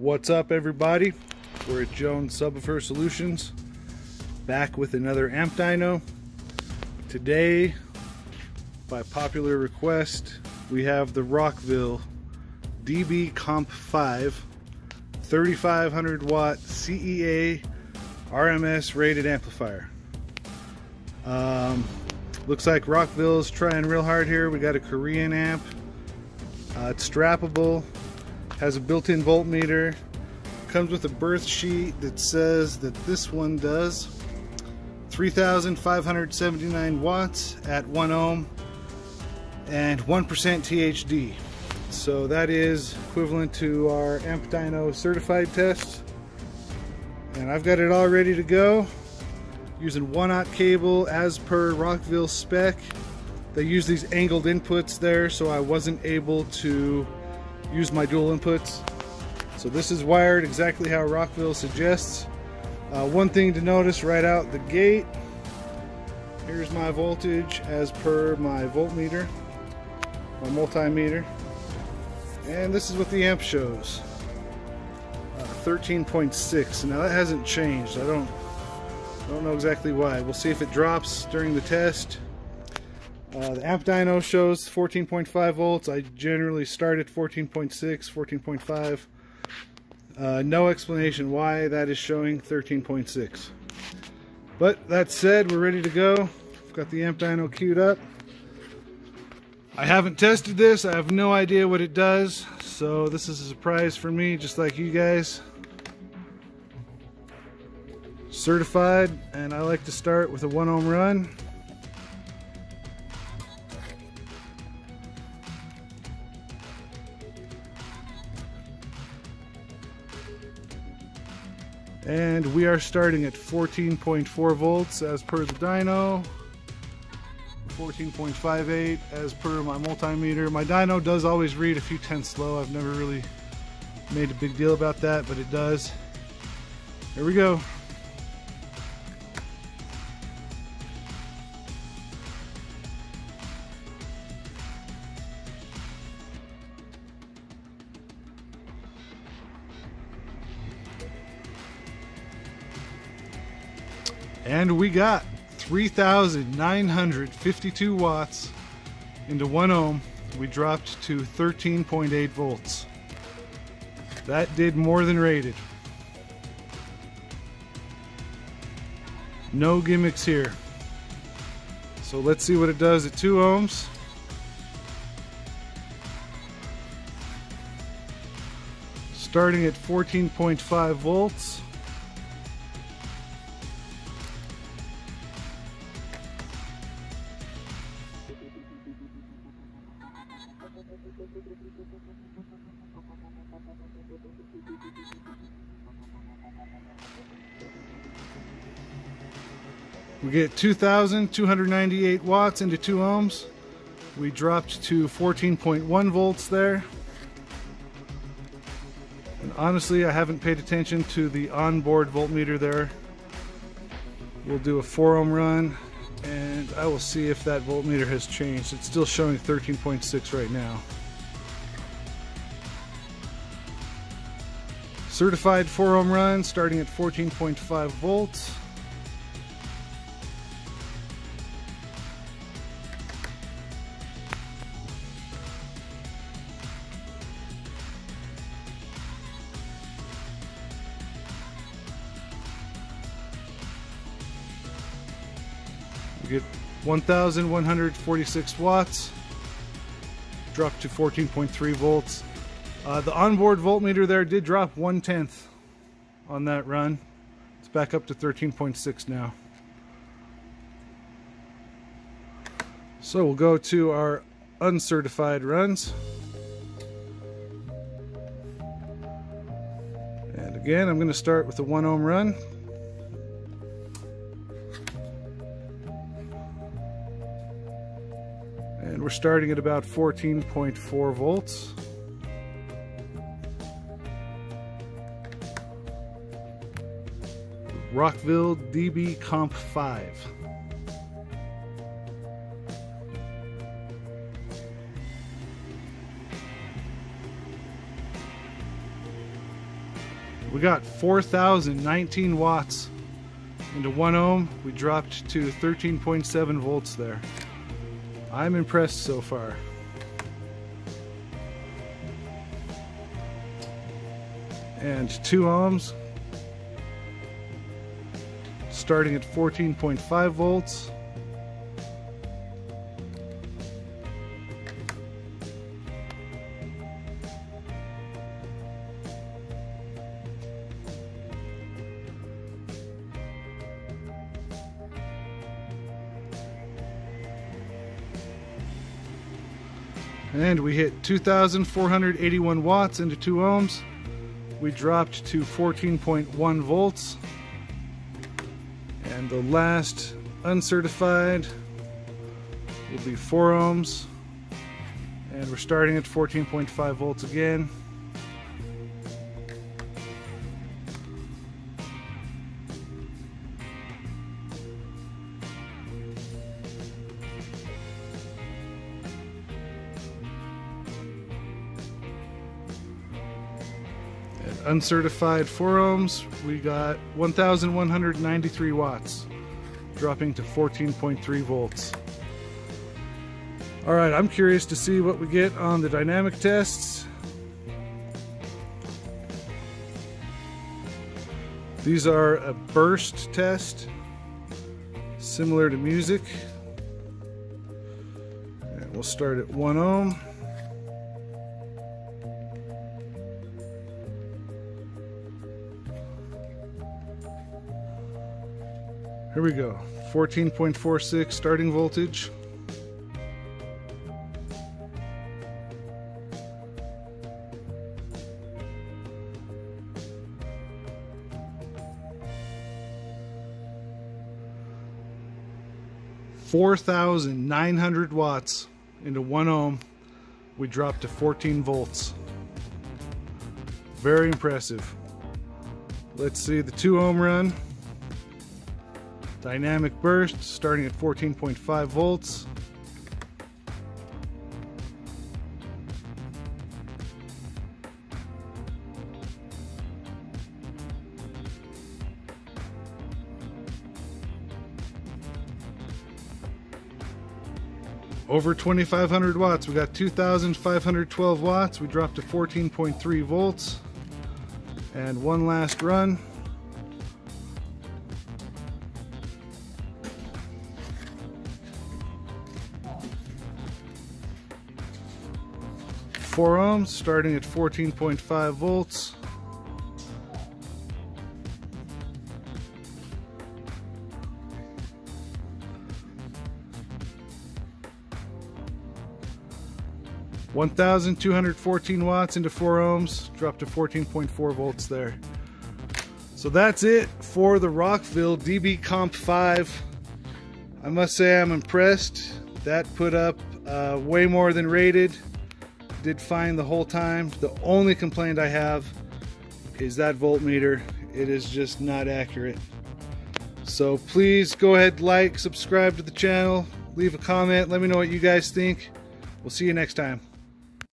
What's up, everybody? We're at Jones Subwoofer Solutions, back with another amp dyno. Today, by popular request, we have the Rockville dBcomp5 3500w CEA RMS rated amplifier. Looks like Rockville's trying real hard here. We got a Korean amp. It's strappable, has a built-in voltmeter, comes with a birth sheet that says that this one does 3,579 watts at 1 ohm and 1% THD. So that is equivalent to our amp dyno certified test. And I've got it all ready to go, using 1/0 cable as per Rockville spec. They use these angled inputs there, so I wasn't able to use my dual inputs. So this is wired exactly how Rockville suggests. One thing to notice right out the gate, here's my voltage as per my voltmeter, my multimeter, and this is what the amp shows, 13.6. Now that hasn't changed. I don't know exactly why. We'll see if it drops during the test. The amp dyno shows 14.5 volts. I generally start at 14.6, 14.5. No explanation why that is showing 13.6. But that said, we're ready to go. I've got the amp dyno queued up. I haven't tested this. I have no idea what it does. So this is a surprise for me, just like you guys. Certified, and I like to start with a 1 ohm run. And we are starting at 14.4 volts as per the dyno, 14.58 as per my multimeter. My dyno does always read a few tenths slow. I've never really made a big deal about that, but it does. Here we go. And we got 3,952 watts into 1 ohm. We dropped to 13.8 volts. That did more than rated. No gimmicks here. So let's see what it does at 2 ohms. Starting at 14.5 volts. We get 2,298 watts into 2 ohms. We dropped to 14.1 volts there. And honestly, I haven't paid attention to the onboard voltmeter there. We'll do a 4 ohm run, and I will see if that voltmeter has changed. It's still showing 13.6 right now. Certified 4 ohm run starting at 14.5 volts. We get 1,146 watts, dropped to 14.3 volts. The onboard voltmeter there did drop 1/10 on that run. It's back up to 13.6 now. So we'll go to our uncertified runs. And again, I'm going to start with a 1 ohm run. And we're starting at about 14.4 volts. Rockville dBcomp5. We got 4,019 watts into 1 ohm. We dropped to 13.7 volts there. I'm impressed so far. And 2 ohms, starting at 14.5 volts. And we hit 2,481 watts into 2 ohms. We dropped to 14.1 volts. And the last uncertified will be 4 ohms. And we're starting at 14.5 volts again. Uncertified 4 ohms, we got 1,193 watts, dropping to 14.3 volts. Alright, I'm curious to see what we get on the dynamic tests. These are a burst test, similar to music. And we'll start at 1 ohm. Here we go, 14.46 starting voltage. $4,900 watts into 1 ohm. We dropped to 14 volts. Very impressive. Let's see the 2 ohm run. Dynamic burst starting at 14.5 volts. Over 2,500 watts. We got 2,512 watts. We dropped to 14.3 volts. And one last run. Four ohms, starting at 14.5 volts. $1,214 watts into 4 ohms, dropped to 14.4 volts there. So that's it for the Rockville dBcomp5. I must say I'm impressed. That put up way more than rated. Did fine the whole time. The only complaint I have is that voltmeter. It is just not accurate. So please go ahead, like, subscribe to the channel, leave a comment, let me know what you guys think. We'll see you next time.